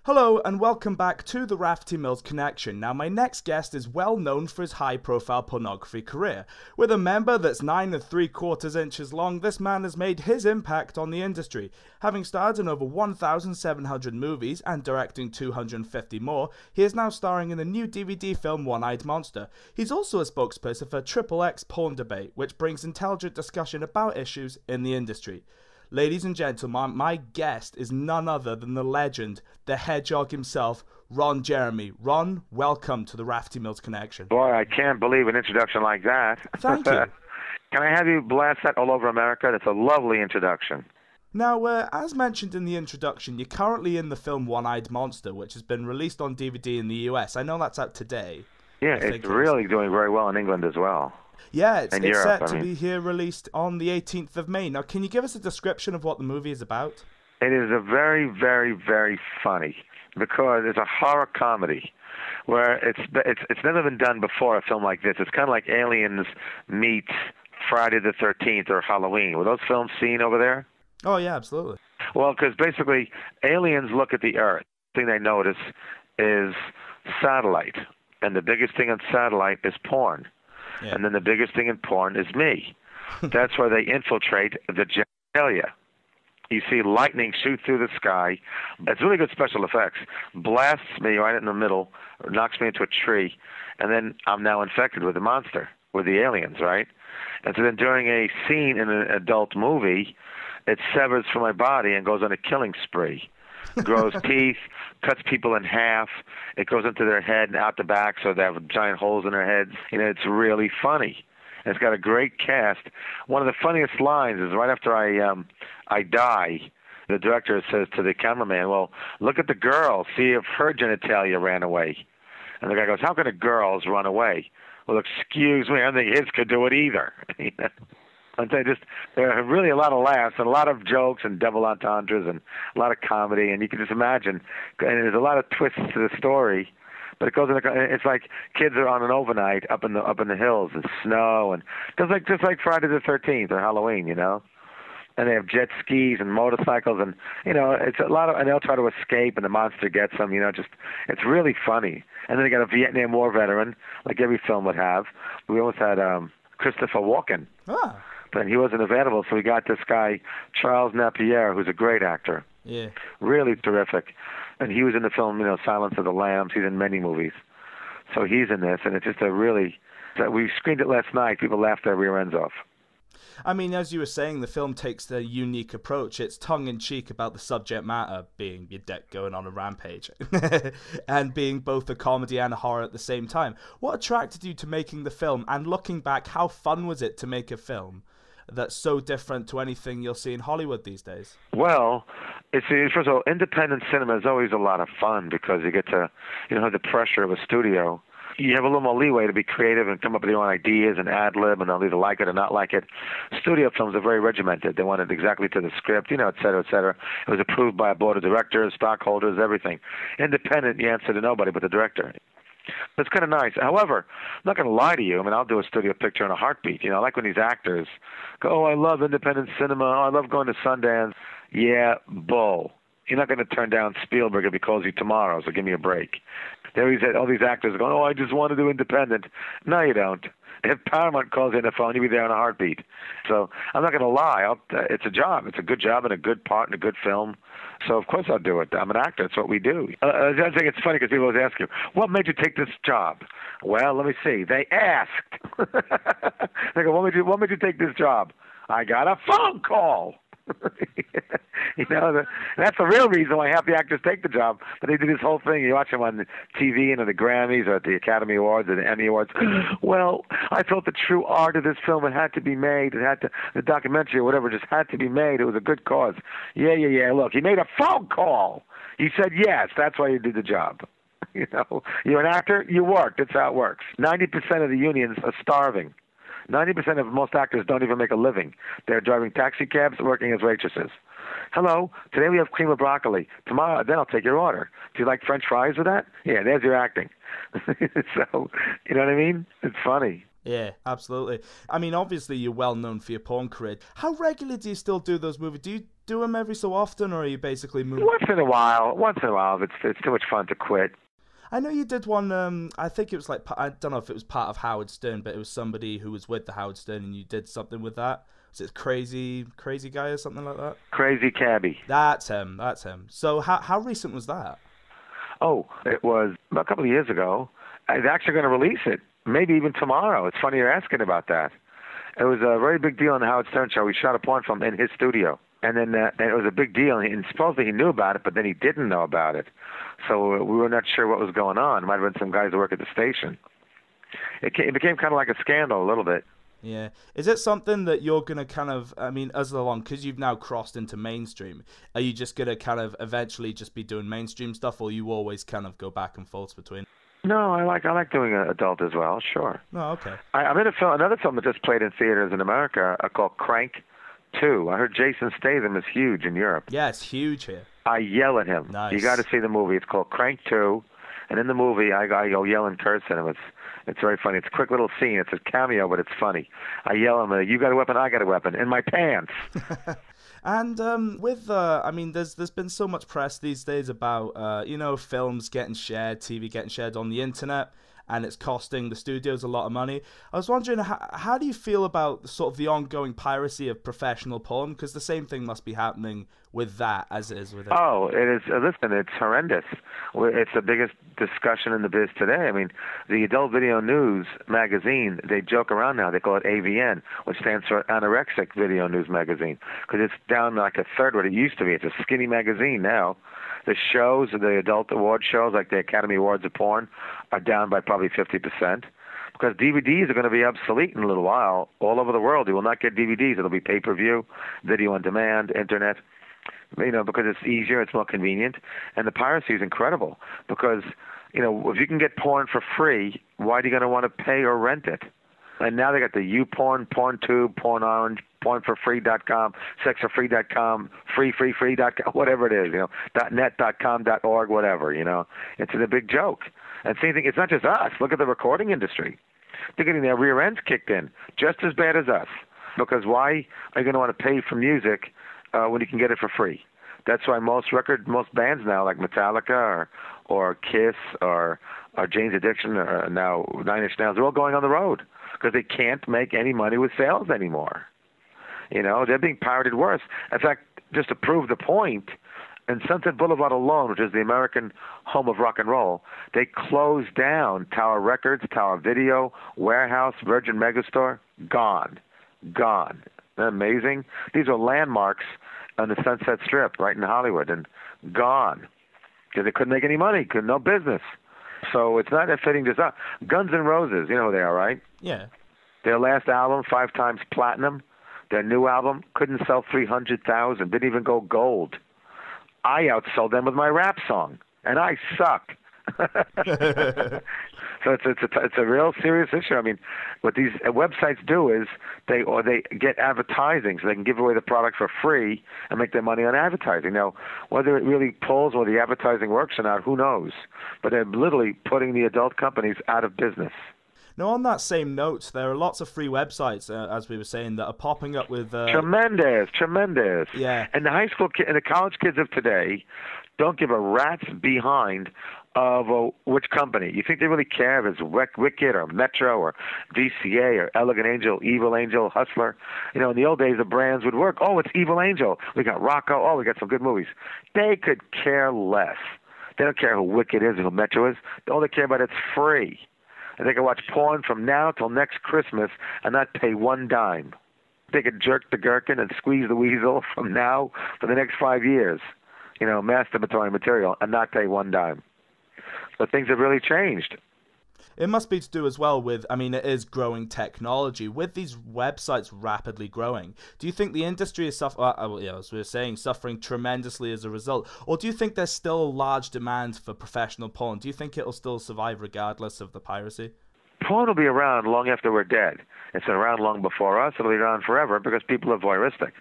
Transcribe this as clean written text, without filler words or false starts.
Hello and welcome back to the Rafferty Mills Connection. Now my next guest is well known for his high-profile pornography career. With a member that's 9 3/4 inches long, this man has made his impact on the industry. Having starred in over 1,700 movies and directing 250 more, he is now starring in the new DVD film One-Eyed Monster. He's also a spokesperson for XXX Porn Debate, which brings intelligent discussion about issues in the industry. Ladies and gentlemen, my guest is none other than the legend, the hedgehog himself, Ron Jeremy. Ron, welcome to the Rafferty Mills Connection. Boy, I can't believe an introduction like that. Thank you. Can I have you blast that all over America? That's a lovely introduction. Now, as mentioned in the introduction, you're currently in the film One-Eyed Monster, which has been released on DVD in the US. I know that's out today. Yeah, it's really doing very well in England as well. Yeah, it's Europe, set to be here released on the 18th of May. Now, can you give us a description of what the movie is about? It is a very, very, very funny, because it's a horror comedy where it's never been done before, a film like this. It's kind of like Aliens meets Friday the 13th or Halloween. Were those films seen over there? Oh, yeah, absolutely. Well, because basically aliens look at the Earth. The thing they notice is satellite, and the biggest thing on satellite is porn. Yeah. And then the biggest thing in porn is me. That's where they infiltrate the genitalia. You see lightning shoot through the sky. It's really good special effects. Blasts me right in the middle, knocks me into a tree, and then I'm now infected with the monster, with the aliens, right? And so then during a scene in an adult movie, it severs from my body and goes on a killing spree. Grows teeth, cuts people in half. It goes into their head and out the back, so they have giant holes in their heads. You know, it's really funny. And it's got a great cast. One of the funniest lines is right after I die, the director says to the cameraman, "Well, look at the girl. See if her genitalia ran away." And the guy goes, "How can a girl's run away?" "Well, excuse me, I don't think his could do it either." And there are really a lot of laughs and a lot of jokes and double entendres and a lot of comedy, and you can just imagine. And there's a lot of twists to the story, but it's like kids are on an overnight up in the hills and snow, and just like Friday the 13th or Halloween, you know. And they have jet skis and motorcycles, and you know, it's a lot of, and they'll try to escape, and the monster gets them. You know, it's really funny. And then they got a Vietnam War veteran, like every film would have. We almost had Christopher Walken. Ah. But he wasn't available, so we got this guy, Charles Napier, who's a great actor. Yeah. Really terrific. And he was in the film, you know, Silence of the Lambs. He's in many movies. So he's in this, and it's just we screened it last night. People laughed their rear ends off. I mean, as you were saying, the film takes the unique approach. It's tongue-in-cheek about the subject matter, being your dick going on a rampage, and being both a comedy and a horror at the same time. What attracted you to making the film, and looking back, how fun was it to make a film that's so different to anything you'll see in Hollywood these days? Well, first of all, independent cinema is always a lot of fun because you get to, you know, have the pressure of a studio. You have a little more leeway to be creative and come up with your own ideas and ad-lib, and they'll either like it or not like it. Studio films are very regimented. They want it exactly to the script, you know, et cetera, et cetera. It was approved by a board of directors, stockholders, everything. Independent, you answer to nobody but the director. It's kind of nice. However, I'm not going to lie to you. I mean, I'll do a studio picture in a heartbeat. You know, I like when these actors go, "Oh, I love independent cinema. Oh, I love going to Sundance." Yeah, bull. You're not going to turn down Spielberg if he calls you tomorrow, so give me a break. There he's all these actors are going, "Oh, I just want to do independent." No, you don't. If Paramount calls you on the phone, you'll be there in a heartbeat. So I'm not going to lie. It's a job. It's a good job and a good part and a good film. So of course I'll do it. I'm an actor. It's what we do. I think it's funny because people always ask you, "What made you take this job?" Well, let me see. They asked. They go, "What made you take this job?" "I got a phone call." You know, that's the real reason why half the actors take the job. But they do this whole thing. You watch them on TV and at the Grammys or at the Academy Awards or the Emmy Awards. "Well, I felt the true art of this film, it had to be made. The documentary or whatever just had to be made. It was a good cause." Yeah. Look, you made a phone call. You said yes. That's why you did the job. You know, you're an actor. You work. That's how it works. 90% of the unions are starving. 90% of most actors don't even make a living. They're driving taxi cabs, working as waitresses. "Hello, today we have cream of broccoli. Tomorrow, then I'll take your order. Do you like French fries with that?" Yeah, there's your acting. So, you know what I mean? It's funny. Yeah, absolutely. I mean, obviously, you're well known for your porn career. How regularly do you still do those movies? Do you do them every so often, or are you basically moving? Once in a while. It's too much fun to quit. I know you did one, I think it was like, I don't know if it was part of Howard Stern, but it was somebody who was with the Howard Stern, and you did something with that. Was it Crazy Guy or something like that? Crazy Cabbie. That's him. So how recent was that? Oh, it was a couple of years ago. They're actually going to release it, maybe even tomorrow. It's funny you're asking about that. It was a very big deal on the Howard Stern show. We shot a porn film in his studio. And then it was a big deal, and supposedly he knew about it, but then he didn't know about it. So we were not sure what was going on. It might have been some guys who work at the station. It became kind of like a scandal a little bit. Yeah. Is it something that you're going to kind of, I mean, as along, because you've now crossed into mainstream, are you just going to kind of eventually just be doing mainstream stuff, or you always kind of go back and forth between? No, I like doing adult as well, sure. Oh, okay. I'm in another film that just played in theaters in America called Crank 2. I heard Jason Statham is huge in Europe. Yeah, it's huge here. I yell at him. Nice. You got to see the movie. It's called Crank 2, and in the movie I go yell and curse at him. It's very funny. It's a quick little scene. It's a cameo, but it's funny. I yell at him, you got a weapon, I got a weapon, in my pants. And I mean, there's been so much press these days about, films getting shared, TV getting shared on the internet, and it's costing the studios a lot of money. I was wondering, how do you feel about sort of the ongoing piracy of professional porn? Because the same thing must be happening with that as it is with it. Oh, it is. Listen, it's horrendous. It's the biggest discussion in the biz today. I mean, the Adult Video News magazine, they joke around now. They call it AVN, which stands for Anorexic Video News Magazine, because it's down like a third what it used to be. It's a skinny magazine now. The shows, the adult award shows, like the Academy Awards of Porn, are down by probably 50%. Because DVDs are going to be obsolete in a little while. All over the world, you will not get DVDs. It'll be pay-per-view, video on demand, internet. Because it's easier, it's more convenient. And the piracy is incredible because, if you can get porn for free, why are you going to want to pay or rent it? And now they got the YouPorn, PornTube, PornOrange, pornforfree.com, sexforfree.com, free.com, whatever it is, .net, .com, .org, whatever, It's a big joke. And same thing, it's not just us. Look at the recording industry. They're getting their rear ends kicked in, just as bad as us. Because why are you going to want to pay for music when you can get it for free? That's why most bands now, like Metallica or Kiss or Jane's Addiction or now Nine Inch Nails, they're all going on the road because they can't make any money with sales anymore. They're being pirated worse. In fact, just to prove the point, in Sunset Boulevard alone, which is the American home of rock and roll, they closed down Tower Records, Tower Video, Warehouse, Virgin Megastore. Gone. Isn't that amazing? These are landmarks on the Sunset Strip right in Hollywood, and gone because they couldn't make any money, no business. So it's not a fitting design. Guns N' Roses, you know who they are, right? Yeah. Their last album, 5 times platinum. Their new album couldn't sell 300,000, didn't even go gold. I outsold them with my rap song, and I suck. So it's a real serious issue. I mean, what these websites do is they get advertising so they can give away the product for free and make their money on advertising. Now, whether it really pulls or the advertising works or not, who knows? But they're literally putting the adult companies out of business. Now, on that same note, there are lots of free websites, as we were saying, that are popping up with... Tremendous. Yeah. And the high school and the college kids of today don't give a rat's behind of which company. You think they really care if it's Wicked or Metro or DCA or Elegant Angel, Evil Angel, Hustler? In the old days, the brands would work. Oh, it's Evil Angel. We got Rocco. Oh, we got some good movies. They could care less. They don't care who Wicked is or who Metro is. All they care about it's free. And they can watch porn from now till next Christmas and not pay one dime. They could jerk the gherkin and squeeze the weasel from now for the next 5 years, masturbatory material, and not pay one dime. But things have really changed. It must be to do as well with, it is growing technology. With these websites rapidly growing, do you think the industry is as we were saying, suffering tremendously as a result? Or do you think there's still a large demand for professional porn? Do you think it'll still survive regardless of the piracy? Porn will be around long after we're dead. It's been around long before us. It'll be around forever because people are voyeuristic.